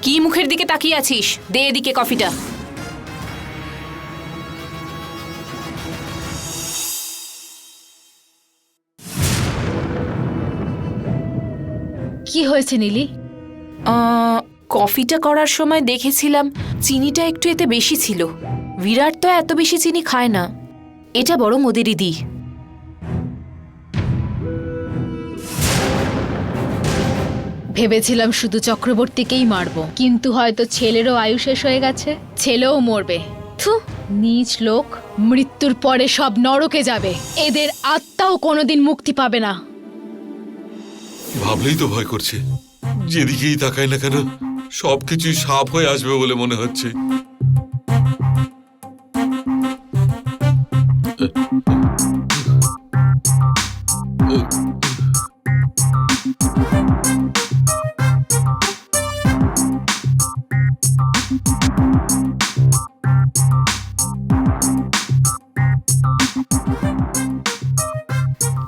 কি মুখের দিকে তাকিয়ে আছিস? দে এদিকে কফিটা। কি হয়েছে নীলি? কফিটা করার সময় দেখেছিলাম চিনিটা একটু এতে বেশি ছিল। বিরাট তো এত বেশি চিনি খায় না, এটা বরং ওদেরই দিই। ভেবেছিলাম শুধু চক্রবর্তীকেই মারবো, কিন্তু হয়তো ছেলেরও আয়ু শেষ হয়ে গেছে, ছেলেও মরবে। থু, নীচ লোক, মৃত্যুর পরে সব নরকে যাবে, এদের আত্মাও কোনোদিন মুক্তি পাবে না। ভাবলেই তো ভয় করছে। যেদিকেই তাকাই না কেন সবকিছুই সাপ হয়ে আসবে বলে মনে হচ্ছে।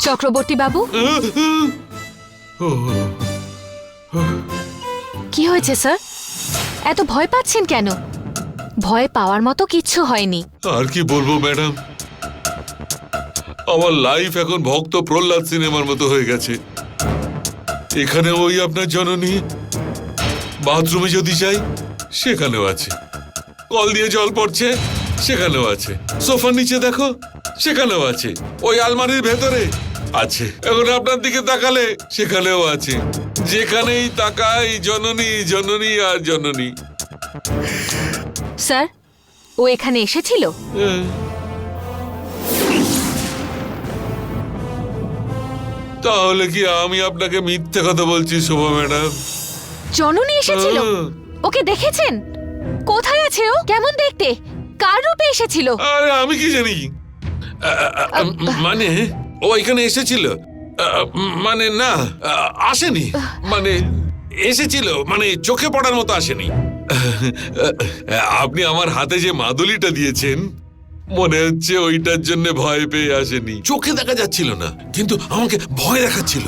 চক্রবর্তী বাবু, কি হয়েছে স্যার? এত ভয় পাচ্ছেন কেন? ভয় পাওয়ার মতো কিচ্ছু হয়নি। আর কি বলবো ম্যাডাম, আমার লাইফ এখন ভক্ত প্রহ্লাদ সিনেমার মতো হয়ে গেছে। এখানে ওই আপনার জননী, বাথরুমে যদি যাই সেখানেও আছে, কল দিয়ে জল পড়ছে সেখানেও আছে, সোফার নিচে দেখো সেখানেও আছে, ওই আলমারির ভেতরে আছে, এখন আপনার দিকে তাকালে সেখানেও আছে। যেখানেই তাকাই জননী জননী আর জননী। স্যার, ও এখানে এসেছিল? তাহলে কি আমি আপনাকে মিথ্যে কথা বলছি শোভা ম্যাডাম? জননী এসেছিল? ওকে দেখেছেন? কোথায় আছে ও? কেমন দেখতে? কার রূপে এসেছিল? আরে আমি কি জানি। মানে ও এখানে এসেছিল, মানে না আসেনি, মানে এসেছিল, মানে চোখে পড়ার মতো আসেনি। আপনি আমার হাতে যে মাদুলিটা দিয়েছেন মনে হচ্ছে ওইটার জন্য ভয় পেয়ে আসেনি। চোখে দেখা যাচ্ছিল না, কিন্তু আমাকে ভয় দেখাচ্ছিল।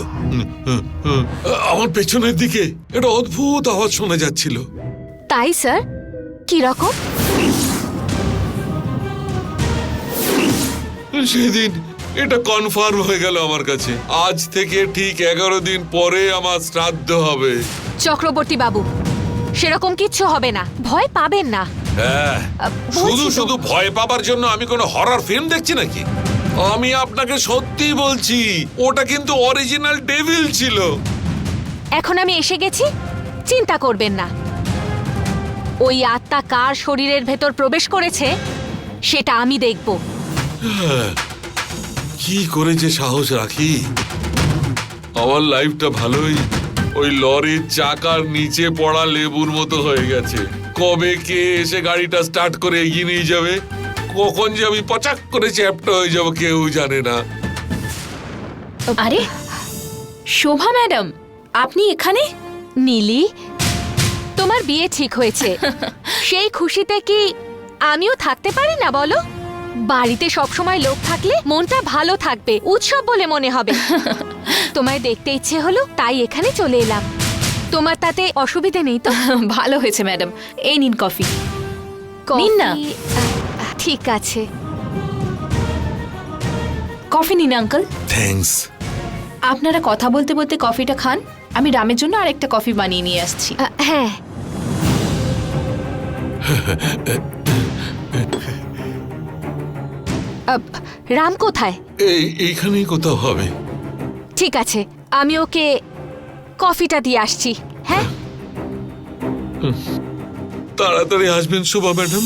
আমার পেছনের দিকে একটা অদ্ভুত আওয়াজ শোনা যাচ্ছিল। তাই স্যার? কি রকম? সেদিন এটা কনফার্ম হয়ে গেল আমার কাছে। আজ থেকে ঠিক 11 দিন পরে আমার শ্রাদ্ধ হবে। চক্রবর্তী বাবু, সেরকম কিচ্ছু হবে না, ভয় পাবেন না। হ্যাঁ, শুধু শুধু ভয় পাবার জন্য আমি কোনো হরর ফিল্ম দেখছি নাকি? আমি আপনাকে সত্যি বলছি, ওটা কিন্তু অরিজিনাল ডেভিল ছিল। এখন আমি এসে গেছি, চিন্তা করবেন না। ওই আত্মা কার শরীরের ভেতর প্রবেশ করেছে সেটা আমি দেখব। কি করে যে সাহস রাখি। আমার লাইফটা ভালোই ওই লরির চাকার নিচে পড়া লেবুর মতো হয়ে গেছে। কবে কে এসে গাড়িটা স্টার্ট করে এগিয়ে নিয়ে যাবে, কখন যে আমি পচাক করে চ্যাপ্টা হয়ে যাব কেউ জানে না। আরে শোভা ম্যাডাম, আপনি এখানে? নীলি, তোমার বিয়ে ঠিক হয়েছে, সেই খুশিতে কি আমিও থাকতে পারি না বলো? বাড়িতে সবসময় লোক থাকলে মনটা ভালো থাকবে, উৎসব বলে মনে হবে। তোমায় দেখতে ইচ্ছে হলো তাই এখানে চলে এলাম। তোমার তাতে অসুবিধে নেই তো? ভালো হয়েছে ম্যাডাম, এই নিন কফি। নিন না। কফি, ঠিক আছে। কফি নিন আঙ্কেল। থ্যাঙ্কস। আপনারা কথা বলতে বলতে কফিটা খান, আমি রামের জন্য আরেকটা কফি বানিয়ে নিয়ে আসছি। হ্যাঁ। রাম কোথায়? এইখানেই কোথাও হবে। ঠিক আছে, আমি ওকে কফিটা দিয়ে আসছি। হ্যাঁ, তাড়াতাড়ি আসবেন শোভা ম্যাডাম।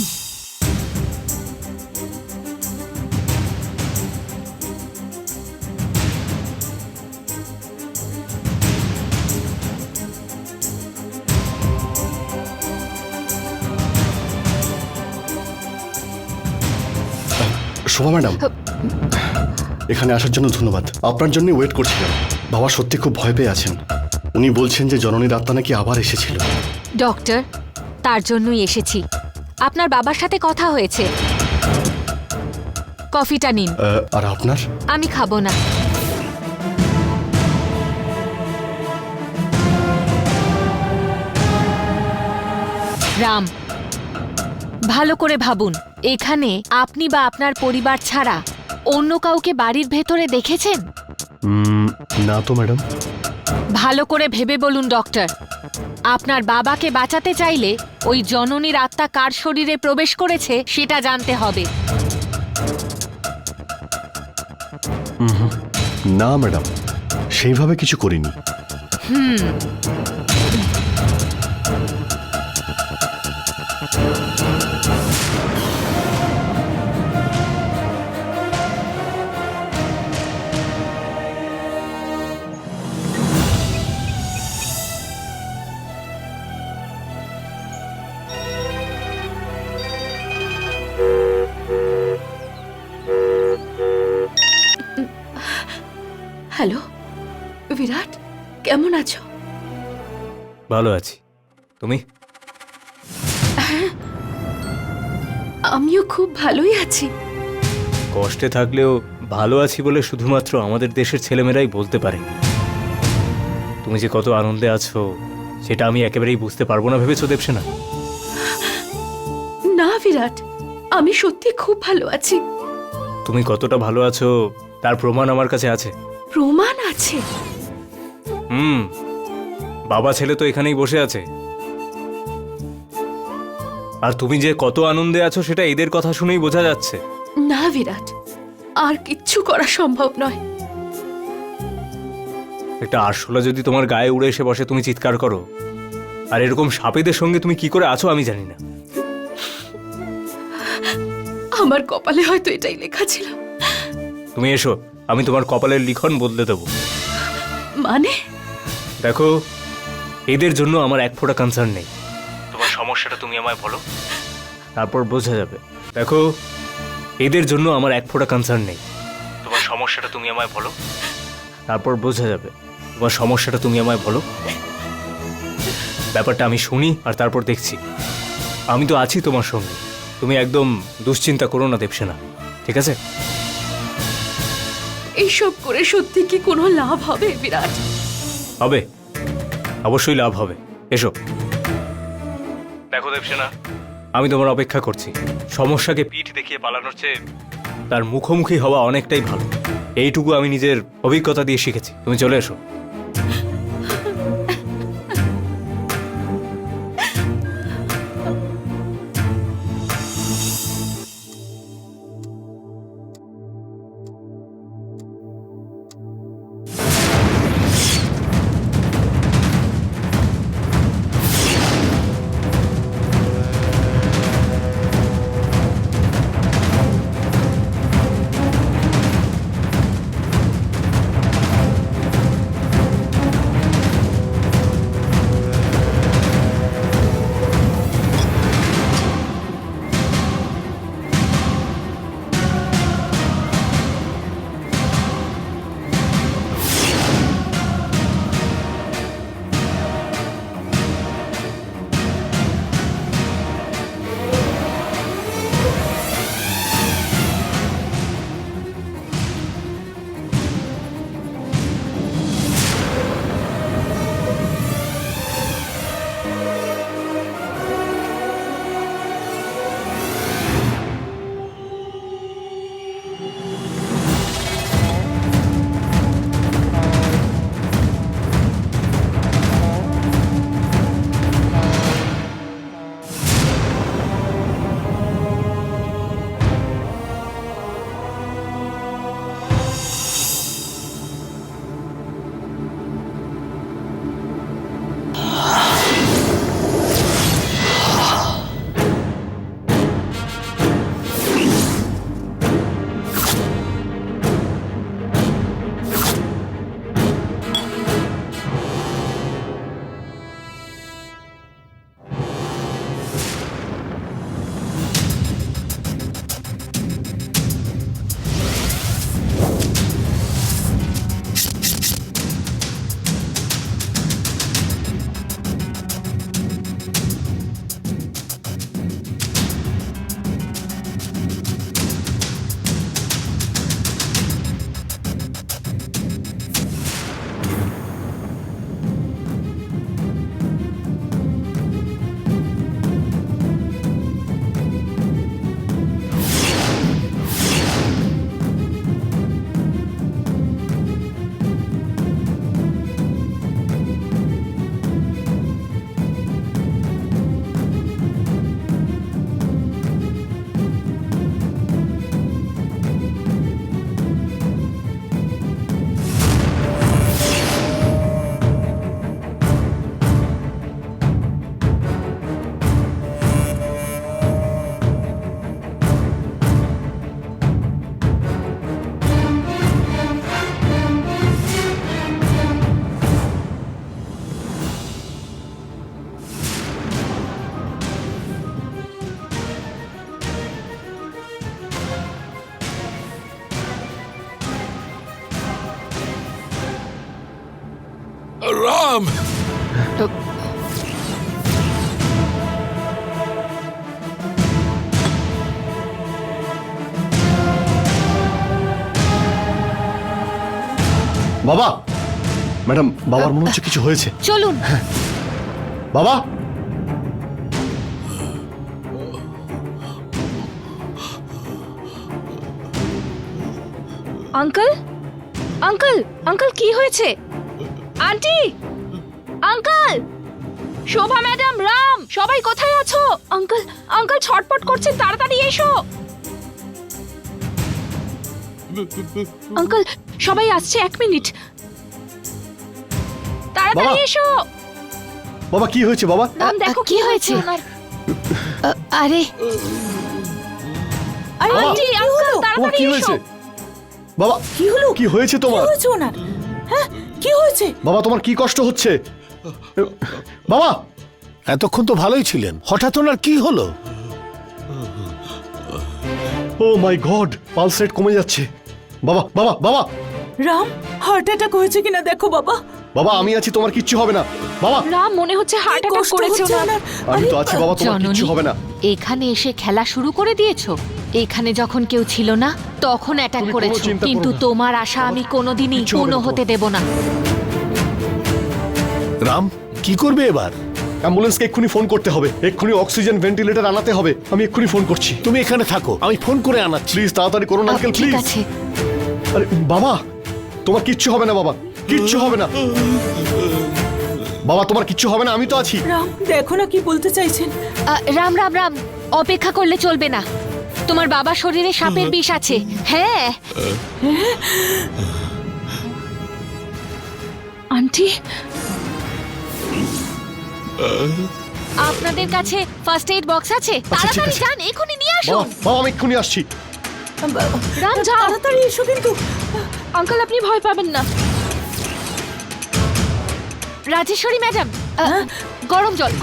শোভা ম্যাডাম, এখানে আসার জন্য ধন্যবাদ। আপনার জন্য ওয়েট করছিলাম। বাবা সত্যি খুব ভয় পেয়ে আছেন। উনি বলছেন যে জননীর আত্মা নাকি আবার এসেছিল। ডক্টর, তার জন্যই এসেছি। আপনার বাবার সাথে কথা হয়েছে। কফিটা নিন। আর আপনার? আমি খাবো না। রাম, ভালো করে ভাবুন, এখানে আপনি বা আপনার পরিবার ছাড়া অন্য কাউকে বাড়ির ভেতরে দেখেছেন? না তো ম্যাডাম। ভালো করে ভেবে বলুন ডক্টর। আপনার বাবাকে বাঁচাতে চাইলে ওই জননীর আত্মা কার শরীরে প্রবেশ করেছে সেটা জানতে হবে। না ম্যাডাম, সেইভাবে কিছু করিনি। হ্যালো বিরাট, কেমন আছো? ভালো আছি, তুমি? আমিও খুব ভালোই আছি। কষ্টে থাকলেও ভালো আছি বলে শুধুমাত্র আমাদের দেশের ছেলেমেয়েরাই বলতে পারে। তুমি যে কত আনন্দে আছো সেটা আমি একেবারেই বুঝতে পারবো না ভেবেছো দেবসেনা? না বিরাট, আমি সত্যি খুব ভালো আছি। তুমি কতটা ভালো আছো তার প্রমাণ আমার কাছে আছে। প্রমাণ আছে? বাবা ছেলে তো এখানেই বসে আছে। আর তুমি যে কত আনন্দে আছো সেটা এদের কথা শুনেই বোঝা যাচ্ছে। না বিরাট, আর কিচ্ছু করা সম্ভব নয়। একটা আরশোলা যদি তোমার গায়ে উড়ে এসে বসে তুমি চিৎকার করো, আর এরকম সাপেদের সঙ্গে তুমি কি করে আছো আমি জানি না। আমার কপালে হয়তো এটাই লেখা ছিল। তুমি এসো, আমি তোমার কপালের লিখন বদলে দেবো। মানে? দেখো, এদের জন্য আমার এক ফোঁটা কনসার্ন নেই। তোমার সমস্যাটা তুমি আমায় বলো, তারপর বোঝা যাবে। দেখো, এদের জন্য আমার এক ফোঁটা কনসার্ন নেই। তোমার সমস্যাটা তুমি আমায় বলো, তারপর বোঝা যাবে। তোমার সমস্যাটা তুমি আমায় বলো, ব্যাপারটা আমি শুনি আর তারপর দেখছি। আমি তো আছি তোমার সঙ্গে, তুমি একদম দুশ্চিন্তা করো না দেবসেনা, ঠিক আছে? এইসব করে সত্যি কি কোনো লাভ হবে বিরাট? হবে, অবশ্যই লাভ হবে। এসো। দেখো দেবসেনা, আমি তোমার অপেক্ষা করছি। সমস্যাকে পিঠ দেখিয়ে পালানোর চেয়ে তার মুখোমুখি হওয়া অনেকটাই ভালো। এইটুকু আমি নিজের অভিজ্ঞতা দিয়ে শিখেছি। তুমি চলে এসো। রাম! বাবা, ম্যাডাম, বাবার মনে হচ্ছে কিছু হয়েছে। চলুন। বাবা, আঙ্কেল আঙ্কেল আঙ্কেল কি হয়েছে? আন্টি, আঙ্কেল, শোভা ম্যাডাম, রাম, সবাই কোথায় আছো? আঙ্কেল আঙ্কেল ছটপট করছেন, তাড়াতাড়ি এসো। আঙ্কেল সবাই আসছে, 1 মিনিট, তাড়াতাড়ি বাবা। এসো। বাবা কি হয়েছে বাবা? রাম দেখো কি হয়েছে? আরে আরে বাবা। আন্টি, আঙ্কেল বাবা তাড়াতাড়ি কি এসো। হয়েছে? বাবা কি হলো? কি হয়েছে তোমার? কি হয়েছে ওনার? হ্যাঁ, কি হয়েছে? বাবা তোমার কি কষ্ট হচ্ছে? বাবা, এতক্ষণ তো ভালোই ছিলেন, হঠাৎ ওনার কি হলো? ও মাই গড, পালস রেট কমে যাচ্ছে। বাবা বাবা বাবা রাম, হার্ট অ্যাটাক হয়েছে কিনা দেখো বাবা। বাবা, আমি আছি, তোমার কিচ্ছু হবে না। বাবা, রাম মনে হচ্ছে হার্ট কি অ্যাটাক কষ্ট করেছে হচ্ছে ওনার। ওনার। আমি তো আরে, আছি বাবা, তোমার জননী, কিচ্ছু হবে না। এখানে এসে খেলা শুরু করে দিয়েছো। এখানে যখন কেউ ছিল না তখন অ্যাটাক তুমি কোনো করেছো, চিন্তা করো কিন্তু না। তোমার আশা আমি কোনোদিনই কিচ্ছু হবে পূর্ণ না হতে দেব না। রাম কি করবে এবার? অ্যাম্বুলেন্সকে এক্ষুনি ফোন করতে হবে, এক্ষুনি অক্সিজেন ভেন্টিলেটর আনাতে হবে। আমি এক্ষুনি ফোন করছি। তুমি এখানে থাকো, আমি ফোন করে আনাচ্ছি। প্লিজ তাড়াতাড়ি করুন আঙ্কেল, ঠিক প্লিজ। আছে। আরে বাবা, তোমার কিচ্ছু হবে না বাবা, কিচ্ছু হবে না। বাবা তোমার কিচ্ছু হবে না, আমি তো আছি। রাম দেখো না কি বলতে চাইছেন। রাম রাম রাম, অপেক্ষা করলে চলবে না। তোমার বাবার শরীরে সাপের বিষ আছে। হ্যাঁ, আন্টি, আপনাদের কাছে ফার্স্ট এইড বক্স আছে? ঠিক তাড়াতাড়ি আছে। যান, এখনই নিয়ে বাবা আসুন। বাবা, আমি এক্ষুনি আসছি। রাম যাও। তাড়াতাড়ি এসো কিন্তু। আঙ্কেল আপনি ভয় পাবেন না। রাজেশ্বরী ম্যাডাম,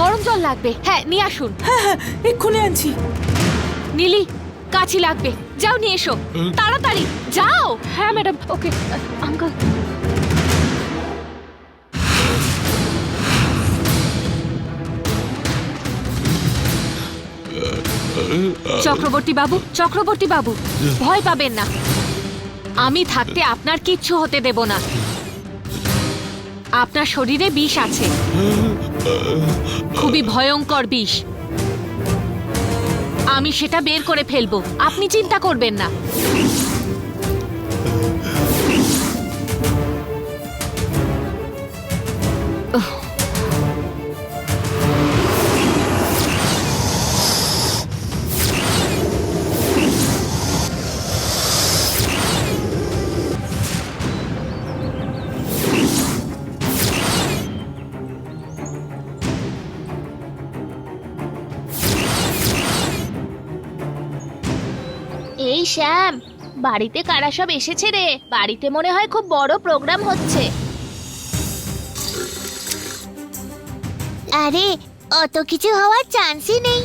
গরম জল লাগবে। হ্যাঁ, নিয়ে আসুন। হ্যাঁ হ্যাঁ, এক্ষুনি আনছি। নীলি, কাছি লাগবে, যাও নিয়ে এসো তাড়াতাড়ি, যাও। হ্যাঁ ম্যাডাম, ওকে। আঙ্কেল, চক্রবর্তী বাবু, ভয় পাবেন না। আমি থাকতে আপনার কিচ্ছু হতে দেব না। আপনার শরীরে বিষ আছে, খুবই ভয়ঙ্কর বিষ। আমি সেটা বের করে ফেলবো, আপনি চিন্তা করবেন না। এই শ্যাম, বাড়িতে কারা সব এসেছে রে? বাড়িতে মনে হয় খুব বড় প্রোগ্রাম হচ্ছে। আরে অত কিছু হওয়ার চান্সই নেই।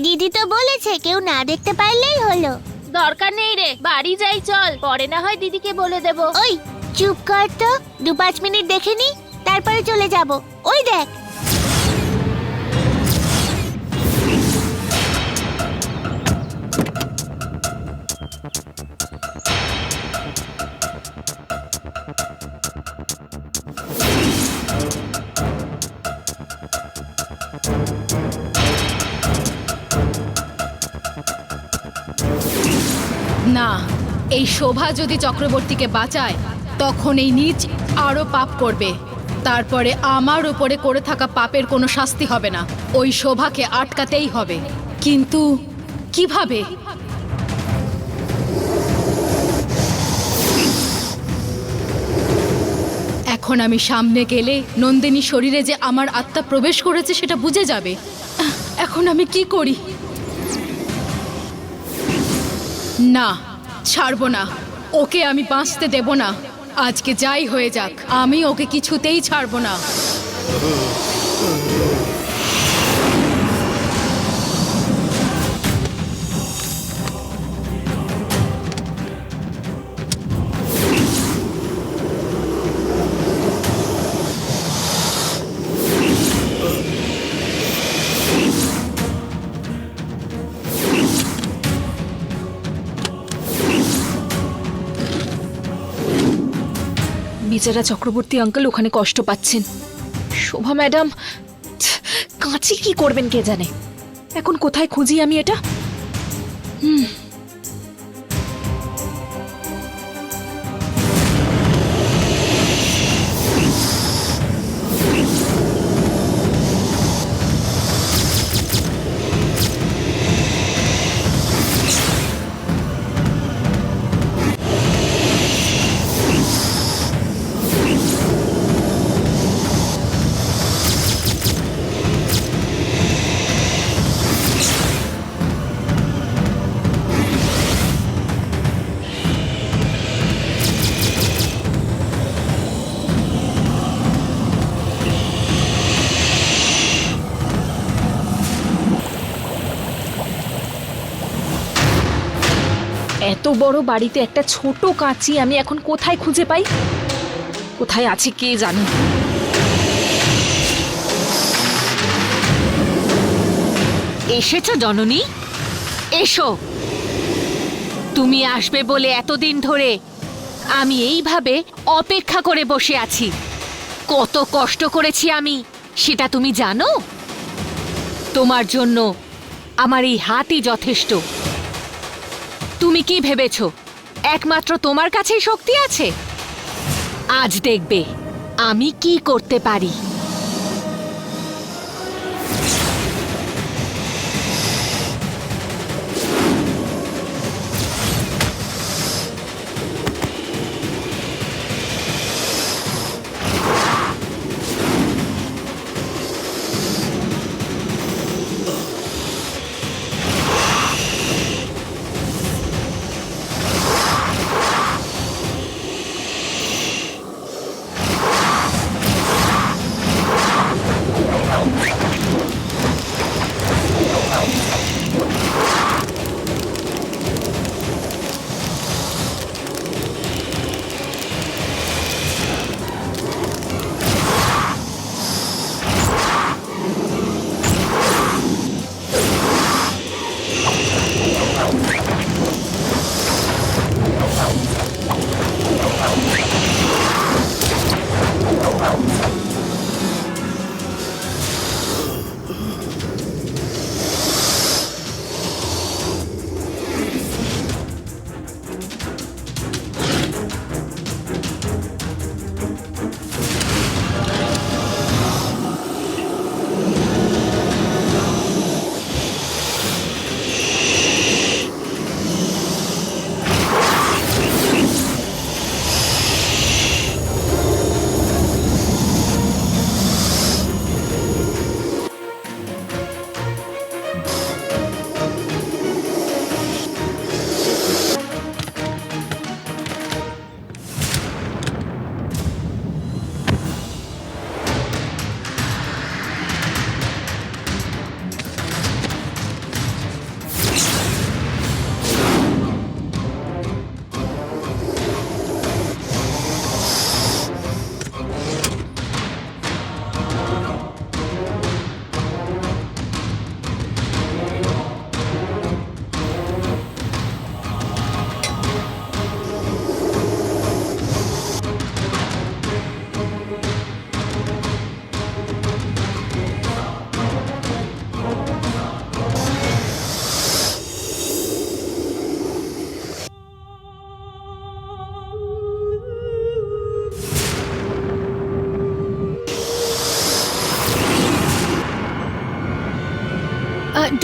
দিদি তো বলেছে কেউ না দেখতে পারলেই হলো। দরকার নেই রে, বাড়ি যাই চল, পরে না হয় দিদিকে বলে দেব। ওই চুপ কর তো, 2-5 মিনিট দেখে নি, তারপরে চলে যাব। ওই দেখ। না, এই শোভা যদি চক্রবর্তীকে বাঁচায় তখন এই নীচ আরো পাপ করবে। তারপরে আমার উপরে করে থাকা পাপের কোনো শাস্তি হবে না। ওই শোভাকে আটকাতেই হবে। কিন্তু কিভাবে? এখন আমি সামনে গেলে নন্দিনী শরীরে যে আমার আত্মা প্রবেশ করেছে সেটা বুঝে যাবে। এখন আমি কি করি? না, ছাড়বো না, ওকে আমি বাঁচতে দেব না। আজকে যাই হয়ে যাক, আমি ওকে কিছুতেই ছাড়বো না। বেচারা চক্রবর্তী আঙ্কেল ওখানে কষ্ট পাচ্ছেন। শোভা ম্যাডাম কাঁচি কি করবেন কে জানে। এখন কোথায় খুঁজি আমি এটা? এত বড় বাড়িতে একটা ছোট কাঁচি আমি এখন কোথায় খুঁজে পাই? কোথায় আছে কে জানে। এসেছো জননী, এসো। তুমি আসবে বলে এতদিন ধরে আমি এইভাবে অপেক্ষা করে বসে আছি। কত কষ্ট করেছি আমি, সেটা তুমি জানো? তোমার জন্য আমার এই হাতই যথেষ্ট। তুমি কি ভেবেছো একমাত্র তোমার কাছেই শক্তি আছে? আজ দেখবে আমি কি করতে পারি।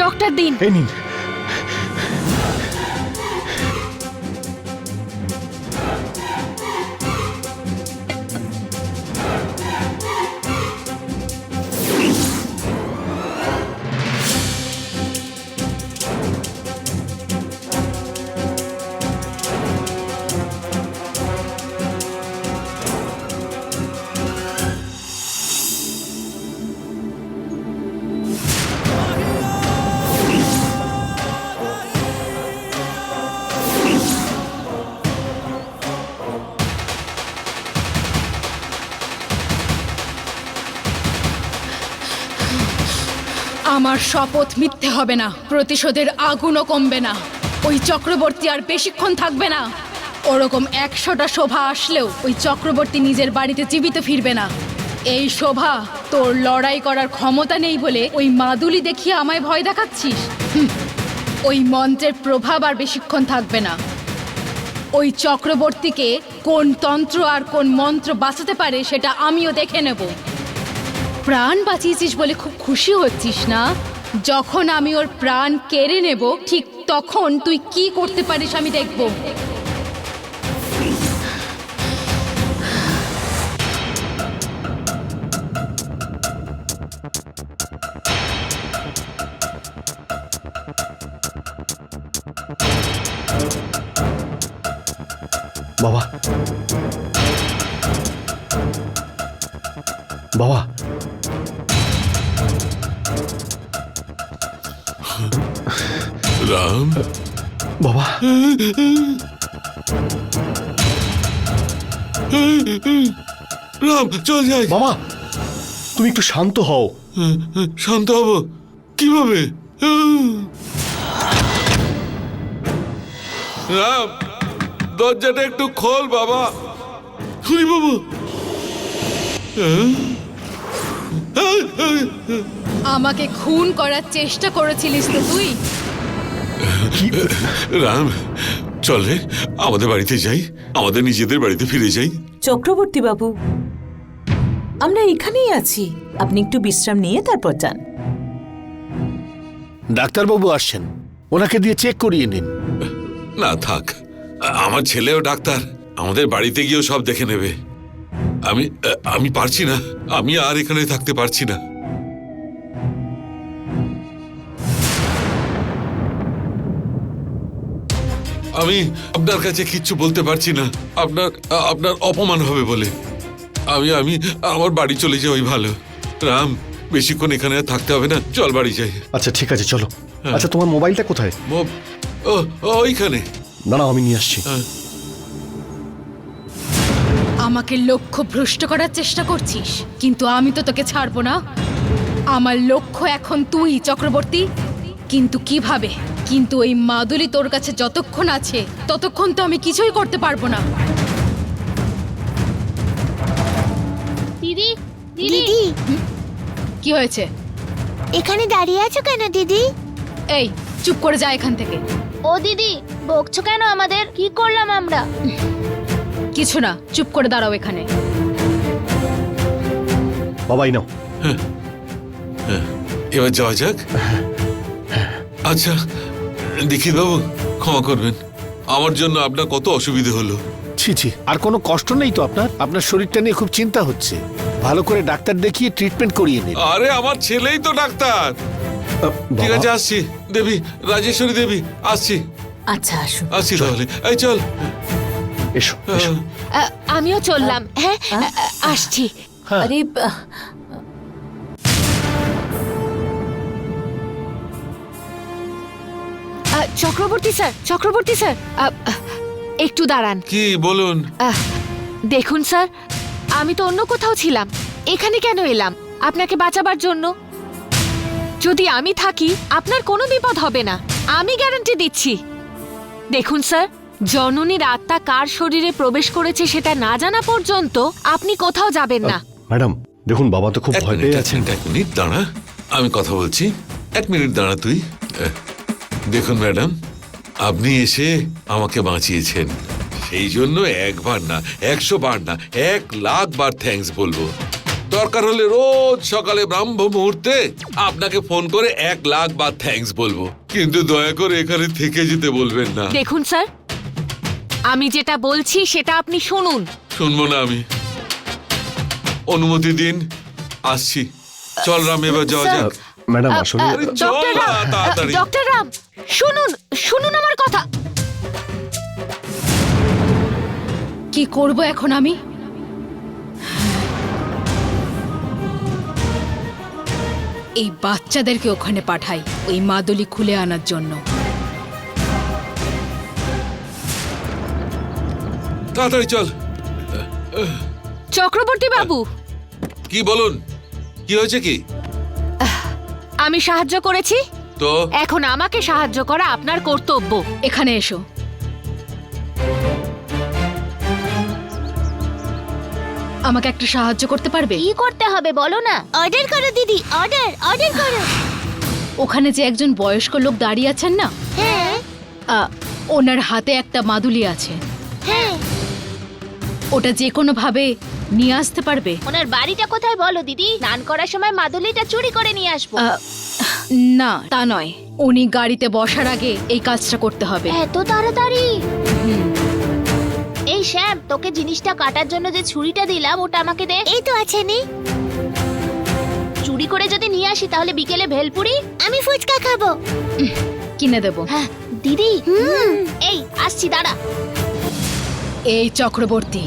ডক্টর দিন। এই নিন। আমার শপথ মিথ্যে হবে না, প্রতিশোধের আগুনও কমবে না। ওই চক্রবর্তী আর বেশিক্ষণ থাকবে না। ওরকম 100টা শোভা আসলেও ওই চক্রবর্তী নিজের বাড়িতে জীবিত ফিরবে না। এই শোভা তোর লড়াই করার ক্ষমতা নেই বলে ওই মাদুলি দেখিয়ে আমায় ভয় দেখাচ্ছিস। ওই মন্ত্রের প্রভাব আর বেশিক্ষণ থাকবে না। ওই চক্রবর্তীকে কোন তন্ত্র আর কোন মন্ত্র বাঁচাতে পারে সেটা আমিও দেখে নেব। প্রাণ বাঁচিয়েছিস বলে খুব খুশি হচ্ছিস না? যখন আমি ওর প্রাণ কেড়ে নেব ঠিক তখন তুই কি করতে পারিস আমি দেখব। বাবা, বাবা, রাম, বাবা, রাম, চল যাই। বাবা, তুমি একটু শান্ত হও। শান্ত হব কিভাবে? রাম, দরজাটা একটু খোল বাবা। খুলি বাবু। আমাকে খুন করার চেষ্টা করেছিলিস তো তুই? রাম, চল রে, আমাদের বাড়িতে যাই, আমাদের নিজেদের বাড়িতে ফিরে যাই। চক্রবর্তী বাবু, আমরা এখানেই আছি, আপনি একটু বিশ্রাম নিয়ে তারপর যান। ডাক্তারবাবু আসছেন, ওনাকে দিয়ে চেক করিয়ে নিন। না থাক, আমার ছেলেও ডাক্তার, আমাদের বাড়িতে গিয়েও সব দেখে নেবে। আমি পারছি না, আমি আর এখানে থাকতে পারছি না। আমি আপনার কাছে কিচ্ছু বলতে পারছি না, আপনার অপমান হবে বলে। আমি আমার বাড়ি চলে যাওয়াই ভালো। রাম, বেশিক্ষণ এখানে আর থাকতে হবে না, চল বাড়ি যাই। আচ্ছা ঠিক আছে, চলো। আচ্ছা, তোমার মোবাইলটা কোথায়? ওইখানে। না না, আমি নিয়ে আসছি। আমাকে লক্ষ্য ভ্রষ্ট করার চেষ্টা করছিস, কিন্তু আমি তো তোকে ছাড়বো না। আমার লক্ষ্য এখন তুই চক্রবর্তী, কিন্তু কিভাবে? কিন্তু ওই মাদুলি তোর কাছে যতক্ষণ আছে ততক্ষণ তো আমি কিছুই করতে পারবো না। দিদি, দিদি, দিদি, কি হয়েছে? এখানে দাঁড়িয়ে আছো কেন দিদি? এই চুপ করে যা এখান থেকে। ও দিদি, বকছো কেন আমাদের? কি করলাম আমরা? কিছু না, চুপ করে দাঁড়াও এখানে। বাবাই নাও। এবার যাওয়া যাক। আচ্ছা দীক্ষিত বাবু, ক্ষমা করবেন, আমার জন্য আপনার কত অসুবিধে হলো। ছি ছি, আর কোনো কষ্ট নেই তো আপনার? আপনার শরীরটা নিয়ে খুব চিন্তা হচ্ছে, ভালো করে ডাক্তার দেখিয়ে ট্রিটমেন্ট করিয়ে নিন। আরে আমার ছেলেই তো ডাক্তার। ঠিক আছে, আসছি। দেবী, রাজেশ্বরী দেবী, আসছি। আচ্ছা, আসুন। আসছি তাহলে, এই চল। এসো, এসো। আমিও চললাম। হ্যাঁ, আসছি। আরে চক্রবর্তী স্যার, একটু দাঁড়ান। কি বলুন? দেখুন স্যার, আমি তো অন্য কোথাও ছিলাম, এখানে কেন এলাম? আপনাকে বাঁচাবার জন্য। যদি আমি থাকি আপনার কোনো বিপদ হবে না, আমি গ্যারান্টি দিচ্ছি। দেখুন স্যার, জননীর আত্মা কার শরীরে প্রবেশ করেছে সেটা না জানা পর্যন্ত আপনি কোথাও যাবেন না। ম্যাডাম দেখুন, বাবা তো খুব এক ভয় মিনিট, পেয়ে এক আছেন। মিনিট, এক মিনিট দাঁড়া, আমি কথা বলছি। এক মিনিট দাঁড়া তুই। দেখুন ম্যাডাম, আপনি এসে আমাকে বাঁচিয়েছেন, সেই জন্য একবার না, 100 বার না, 1,00,000 বার থ্যাঙ্কস বলবো। দরকার হলে রোজ সকালে ব্রাহ্ম মুহূর্তে আপনাকে ফোন করে 1,00,000 বার থ্যাঙ্কস বলবো, কিন্তু দয়া করে এখানে থেকে যেতে বলবেন না। দেখুন স্যার, আমি যেটা বলছি সেটা আপনি শুনুন। শুনবো না আমি, অনুমতি দিন, আসছি। চল রাম, এবার যাওয়া যাক। ম্যাডাম আসলে আরে চল ডক্টর না, রাম, তাড়াতাড়ি। ডক্টর রাম, শুনুন আমার কথা। কি করব এখন আমি? এই বাচ্চাদেরকে ওখানে পাঠাই ওই মাদুলি খুলে আনার জন্য। তাড়াতাড়ি চল। চক্রবর্তী বাবু, কি বলুন, কি হয়েছে? কি আমি সাহায্য করেছি তো? এখন আমাকে সাহায্য করা আপনার কর্তব্য। এখানে এসো। আমাকে একটা সাহায্য করতে পারবে? কি করতে হবে বলো না? অর্ডার করো দিদি, অর্ডার করো। ওখানে যে একজন বয়স্ক লোক দাঁড়িয়ে আছেন না, হ্যাঁ ওনার হাতে একটা মাদুলি আছে, হ্যাঁ। ওটা যে কোনো ভাবে নিয়ে আসতে পারবে? ওনার বাড়িটা কোথায় বলো দিদি? স্নান করার সময় মাদুলিটা চুরি করে নিয়ে আসবো। না, তা নয়, উনি গাড়িতে বসার আগে এই কাজটা করতে হবে। এত তাড়াতাড়ি? এই শ্যাম, তোকে জিনিসটা কাটার জন্য যে ছুরিটা দিলাম ওটা আমাকে দে। এই তো আছে নে। চুরি করে যদি নিয়ে আসি তাহলে বিকেলে ভেলপুরি। আমি ফুচকা খাবো। কিনে দেব। হ্যাঁ দিদি, এই আসছি, দাঁড়া। এই চক্রবর্তী,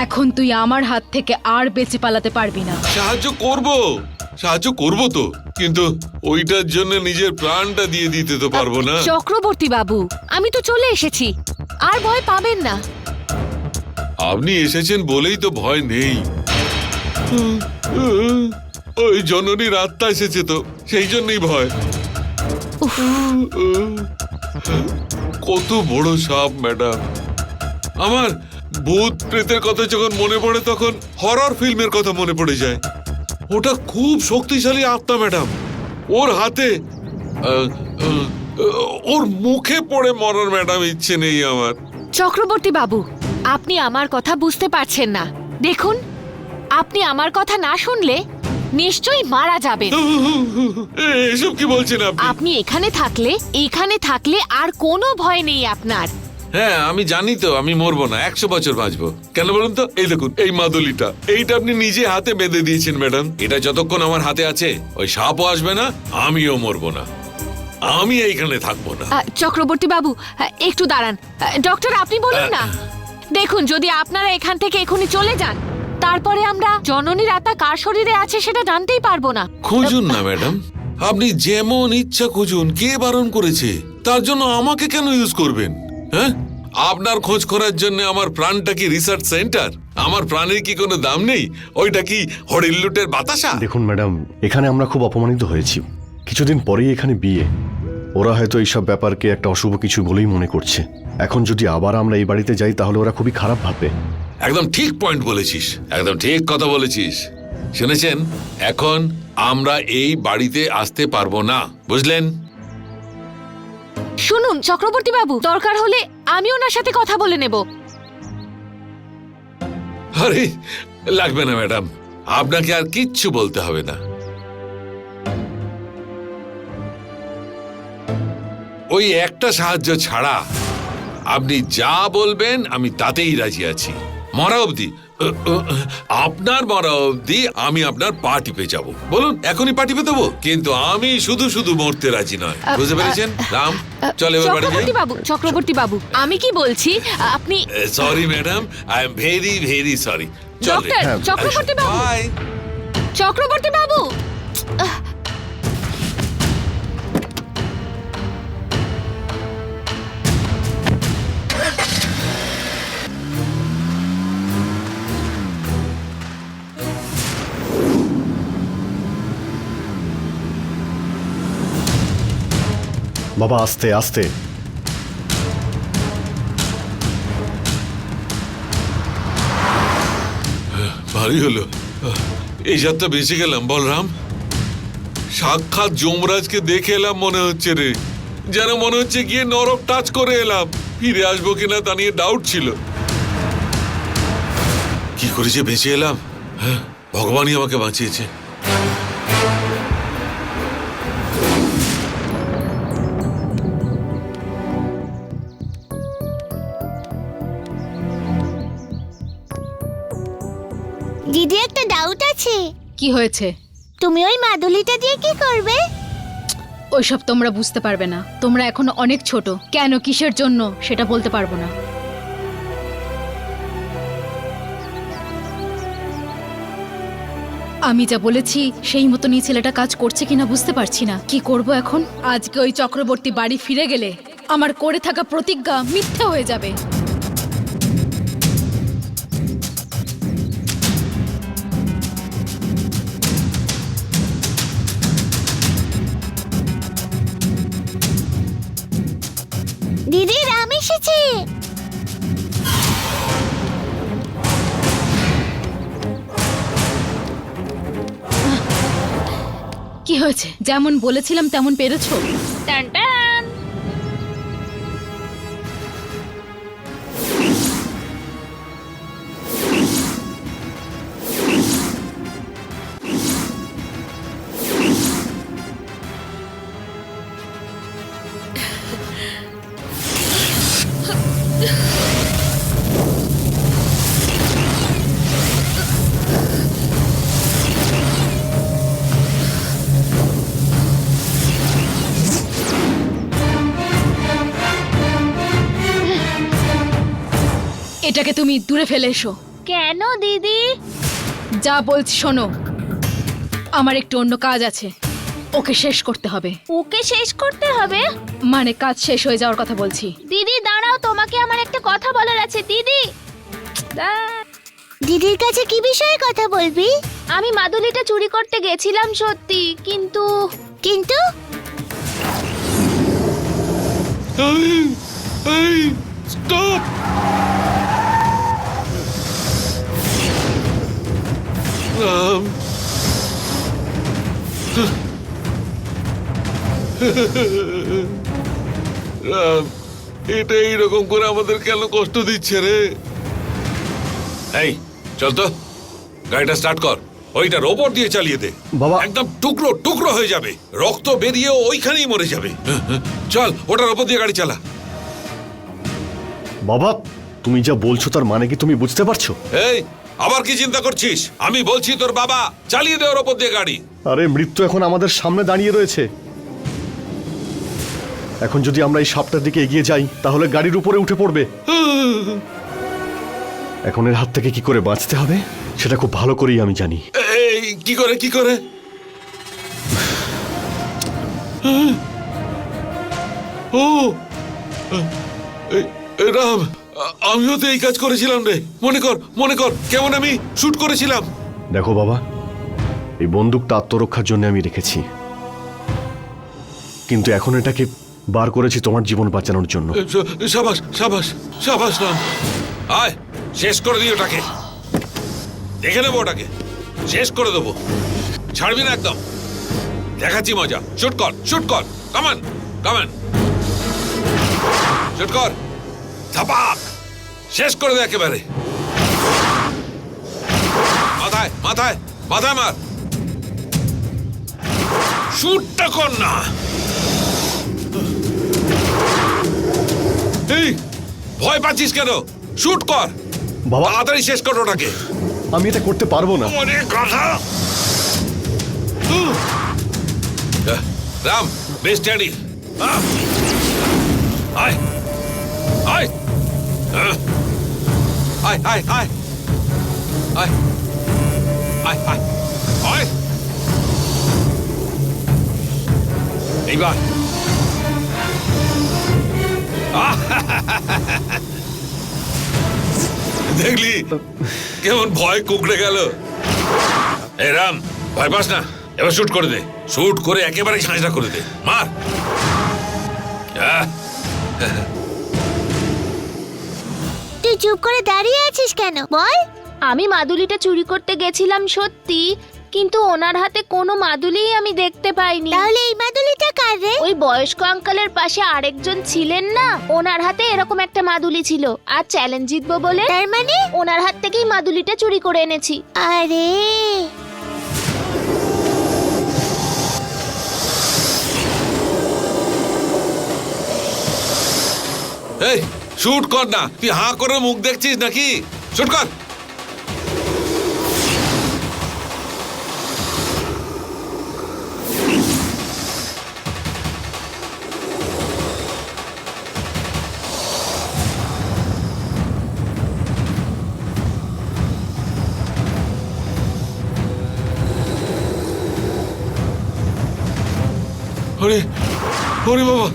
এখন তুই আমার হাত থেকে আর বেঁচে পালাতে পারবি না। সাহায্য করব তো, কিন্তু ওইটার জন্য নিজের প্রাণটা দিয়ে দিতে তো পারবো না। চক্রবর্তী বাবু, আমি তো চলে এসেছি, আর ভয় পাবেন না। আপনি এসেছেন বলেই তো ভয় নেই। ওই জননীর আত্মা এসেছে তো, সেই জন্যই ভয়। কত বড় সাপ ম্যাডাম! আমার ভূত প্রেতের কথা যখন মনে পড়ে তখন হরর ফিল্মের কথা মনে পড়ে যায়। ওটা খুব শক্তিশালী আত্মা ম্যাডাম। ওর হাতে ওর মুখে পড়ে মরার ম্যাডাম ইচ্ছে নেই আমার। চক্রবর্তী বাবু, আপনি আমার কথা বুঝতে পারছেন না। দেখুন, আপনি আমার কথা না শুনলে নিশ্চয়ই মারা যাবেন। এসব কি বলছেন আপনি? আপনি এখানে থাকলে আর কোনো ভয় নেই আপনার। হ্যাঁ, আমি জানি তো আমি মরবো না, 100 বছর বাঁচবো। কেন বলুন তো? এই দেখুন, এই মাদুলিটা, এইটা আপনি নিজে হাতে বেঁধে দিয়েছেন ম্যাডাম। এটা যতক্ষণ আমার হাতে আছে ওই সাপও আসবে না, আমিও মরবো না, আমি এইখানে থাকবো না। চক্রবর্তী বাবু, একটু দাঁড়ান। ডক্টর, আপনি বলুন না। দেখুন, যদি আপনারা এখান থেকে এখনই চলে যান, তারপরে আমরা জননীর আত্মা কার শরীরে আছে সেটা জানতেই পারবো না। খুঁজুন না ম্যাডাম, আপনি যেমন ইচ্ছা খুঁজুন। কে বারণ করেছে? তার জন্য আমাকে কেন ইউজ করবেন? হ্যাঁ, আপনার খোঁজ করার জন্য আমার প্রাণটা কি রিসার্চ সেন্টার? আমার প্রাণের কি কোনো দাম নেই? ওইটা কি হরিণ লুটের বাতাসা? দেখুন ম্যাডাম, এখানে আমরা খুব অপমানিত হয়েছি। কিছুদিন পরেই এখানে বিয়ে। ওরা হয়তো এইসব ব্যাপারকে একটা অশুভ কিছু বলেই মনে করছে। এখন যদি আবার আমরা এই বাড়িতে যাই তাহলে ওরা খুবই খারাপ ভাববে। একদম ঠিক পয়েন্ট বলেছিস, একদম ঠিক কথা বলেছিস। শুনেছেন, এখন আমরা এই বাড়িতে আসতে পারবো না, বুঝলেন? শুনুন চক্রবর্তী বাবু, দরকার হলে আমি ওনার সাথে কথা বলে নেব। আরে লাগবে না ম্যাডাম, আপনাকে আর কিচ্ছু বলতে হবে না। ওই একটা সাহায্য ছাড়া আপনি যা বলবেন আমি তাতেই রাজি আছি। মরা অবধি, আপনার মরা অবধি আমি আপনার পা টিপে যাব। বলুন, এখনই পা টিপে দেবো, কিন্তু আমি শুধু শুধু মরতে রাজি নয়। বুঝতে পেরেছেন? রাম, চলে এবার বাড়ি যাই। চক্রবর্তী বাবু, আমি কি বলছি, আপনি sorry madam, I am very very sorry. Doctor, Chakraborty Babu, by. Chakraborty বাবু। বাবা, আস্তে আস্তে। ভারী হলো, এই যাত্রা বেঁচে গেলাম বলরাম। সাক্ষাৎ যমরাজকে দেখে এলাম মনে হচ্ছে রে, যেন মনে হচ্ছে গিয়ে নরক টাচ করে এলাম। ফিরে আসবো কিনা তা নিয়ে ডাউট ছিল। কি করে যে বেঁচে এলাম, হ্যাঁ, ভগবানই আমাকে বাঁচিয়েছে। দিদি, একটা ডাউট আছে। কি হয়েছে? তুমি ওই মাদুলিটা দিয়ে কি করবে? ওইসব তোমরা বুঝতে পারবে না, তোমরা এখনো অনেক ছোট। কেন, কিসের জন্য সেটা বলতে পারবো না। আমি যা বলেছি সেই মতনই ছেলেটা কাজ করছে কিনা বুঝতে পারছি না। কি করব এখন? আজকে ওই চক্রবর্তী বাড়ি ফিরে গেলে আমার করে থাকা প্রতিজ্ঞা মিথ্যা হয়ে যাবে। দিদি, রাম এসেছে। কি হয়েছে? যেমন বলেছিলাম তেমন পেরেছো? টান টান। এটাকে তুমি দূরে ফেলে এসো। কেন দিদি? যা বলছি শোনো, আমার একটু অন্য কাজ আছে, ওকে শেষ করতে হবে। ওকে শেষ করতে হবে? মানে কাজ শেষ হয়ে যাওয়ার কথা বলছি। দিদি দাঁড়াও, তোমাকে আমার একটা কথা বলার আছে। দিদি দিদির কাছে কি বিষয়ে কথা বলবি? আমি মাদুলিটা চুরি করতে গেছিলাম সত্যি, কিন্তু কিন্তু স্টপ! রাম, রাম, এটা এইরকম করে আমাদের কেন কষ্ট দিচ্ছে রে? এই চল তো, গাড়িটা স্টার্ট কর। ওইটার ওপর দিয়ে চালিয়ে দে। বাবা। একদম টুকরো টুকরো হয়ে যাবে, রক্ত বেরিয়ে ওইখানেই মরে যাবে। চল, ওটার ওপর দিয়ে গাড়ি চালা। বাবা, তুমি যা বলছো তার মানে কি তুমি বুঝতে পারছো? এই আবার কি চিন্তা করছিস? আমি বলছি তোর বাবা, চালিয়ে দে ওর ওপর দিয়ে গাড়ি। আরে মৃত্যু এখন আমাদের সামনে দাঁড়িয়ে রয়েছে। এখন যদি আমরা এই সাপটার দিকে এগিয়ে যাই তাহলে গাড়ির উপরে উঠে পড়বে। এখন এর হাত থেকে কি করে বাঁচতে হবে সেটা খুব ভালো করেই আমি জানি। এই কি করে কি করে? ও রাম, আমিও তো এই কাজ করেছিলাম রে। মনে কর কেমন আমি শুট করেছিলাম। দেখো বাবা, এই বন্দুকটা আত্মরক্ষার জন্য আমি রেখেছি, কিন্তু এখন এটাকে বার করেছি তোমার জীবন বাঁচানোর জন্য। সাবাস সাবাস সাবাস রাম। আয় শেষ করে দিই ওটাকে, দেখে নেবো ওটাকে, শেষ করে দেবো, ছাড়বি না একদম। দেখাচ্ছি মজা। শুট কর, শুট কর, কামান কামান, শুট কর, ধাপাক, শেষ করে দে একেবারে। মাথায় মাথায় মাথায় মার, শুটটা কর না। এই ভয় পাচ্ছিস কেন? শুট কর বাবা। তাড়াতাড়ি শেষ কর ওটাকে। আমি এটা করতে পারবো না। অনেক কথা। রাম, বেশ স্টাডি। আয় আয় আয় আয় আয় আয় আয় আয় আয়। এইবার দেখলি কেমন ভয় কুকড়ে গেল। এই রাম, ভয় পাস না, এবার শুট করে দে। শুট করে একেবারে ঝাঁঝরা করে দে, মার। তুই চুপ করে দাঁড়িয়ে আছিস কেন বল? আমি মাদুলিটা চুরি করতে গেছিলাম সত্যি, কিন্তু ওনার হাতে কোনো মাদুলিই আমি দেখতে পাইনি। তাহলে এই মাদুলিটা কার রে? ওই বয়স্ক আঙ্কেলের পাশে আরেকজন ছিলেন না, ওনার হাতে এরকম একটা মাদুলি ছিল। আর চ্যালেঞ্জ জিতবো বলে তার মানে ওনার হাত থেকেই মাদুলিটা চুরি করে এনেছি। আরে এই শুট কর না, তুই হাঁ করে মুখ দেখছিস নাকি? শুট কর। আরে আরে বাবা,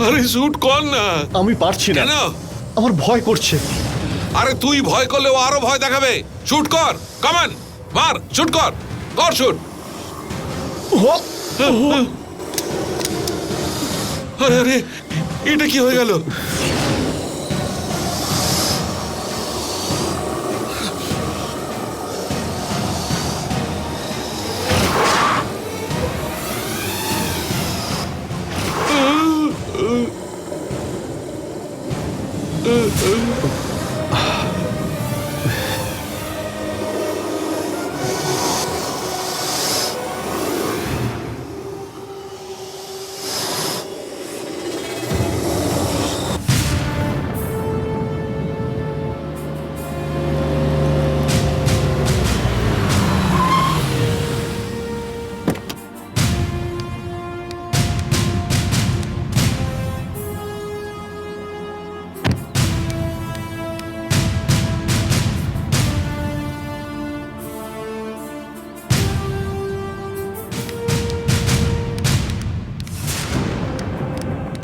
আরে শুট কর না। আমি পারছি না, কেন? আমার ভয় করছে। আরে তুই ভয় করলে ও আরো ভয় দেখাবে। শুট কর, কামান, মার, শুট কর, কর শুট। আরে আরে, এটা কি হয়ে গেল?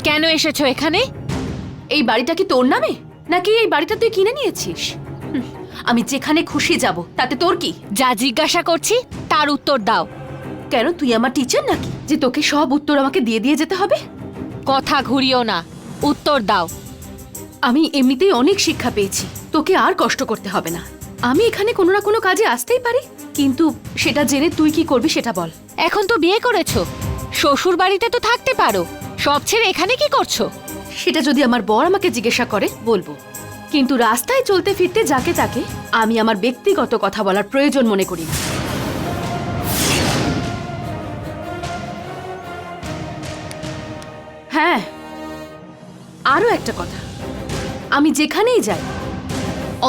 কেন এসেছো এখানে? এই বাড়িটা কি তোর নামে, নাকি এই বাড়িটা তুই কিনে নিয়েছিস? আমি যেখানে খুশি যাব, তাতে তোর কি? যা জিজ্ঞাসা করছি তার উত্তর দাও। কেন, তুই আমার টিচার নাকি যে তোকে সব উত্তর আমাকে দিয়ে দিয়ে যেতে হবে? কথা ঘুরিও না, উত্তর দাও। আমি এমনিতেই অনেক শিক্ষা পেয়েছি, তোকে আর কষ্ট করতে হবে না। আমি এখানে কোনো না কোনো কাজে আসতেই পারি, কিন্তু সেটা জেনে তুই কি করবি সেটা বল। এখন তো বিয়ে করেছো, শ্বশুর বাড়িতে তো থাকতে পারো, সব ছেড়ে এখানে কি করছো? সেটা যদি আমার বর আমাকে জিজ্ঞাসা করে বলবো, কিন্তু রাস্তায় চলতে ফিরতে যাকে তাকে আমি আমার ব্যক্তিগত কথা বলার প্রয়োজন মনে করি না। হ্যাঁ, আরো একটা কথা, আমি যেখানেই যাই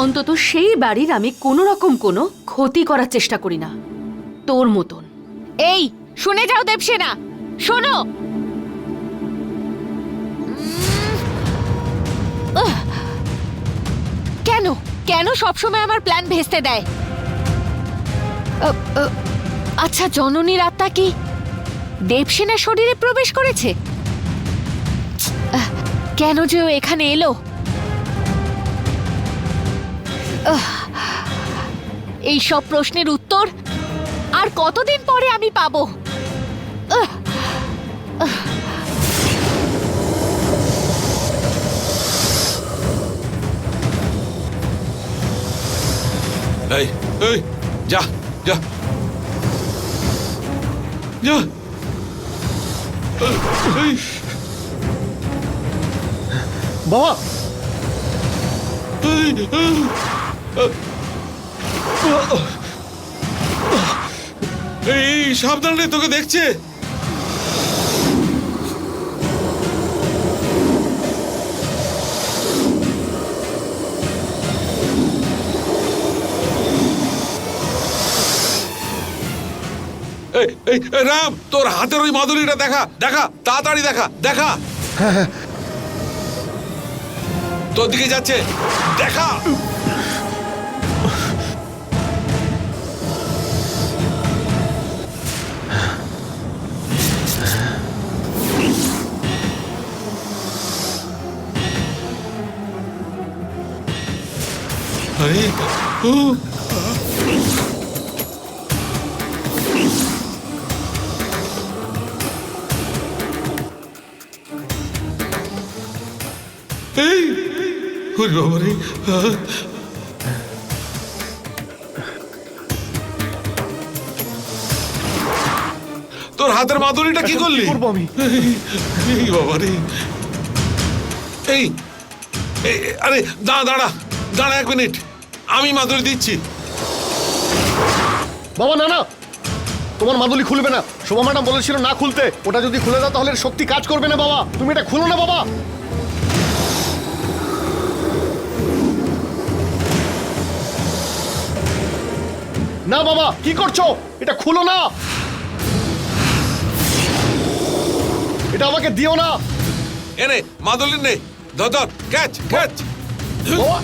অন্তত সেই বাড়ির আমি কোনো রকম কোনো ক্ষতি করার চেষ্টা করি না, তোর মতন। এই শুনে যাও দেবসেনা, শোনো। কেন কেন সবসময় আমার প্ল্যান ভেস্তে দেয়? আচ্ছা, জননীর আত্মা কি দেবসেনার শরীরে প্রবেশ করেছে? কেন যে ও এখানে এলো? এই সব প্রশ্নের উত্তর আর কতদিন পরে আমি পাবো? এই এই যা যা যা। এই, বাবা এই, এই সাবধানে, তোকে দেখছে। এই এই এই, রাম, তোর হাতের ওই মাদুরিটা দেখা দেখা, তাড়াতাড়ি দেখা দেখা। তোর দিকে যাচ্ছে, দেখা। আরে ও এই ওরে বাবা রে। তোর হাতের মাদুরিটা কি করলি? করবো আমি? এই বাবা রে। এই এই, আরে দাঁড়া দাঁড়া দাঁড়া, 1 মিনিট, আমি মাদুরি দিচ্ছি। বাবা না না, তোমার মাদুলি খুলবে না। শোভা ম্যাডাম বলেছিল না খুলতে। ওটা যদি খুলে দাও তাহলে শক্তি কাজ করবে না। বাবা তুমি এটা খুলো না বাবা। না বাবা, কি করছো? এটা খুলো না, এটা আমাকে দিও না। এনে মাদুলি নে, ধর ধর, ক্যাচ ক্যাচ। বাবা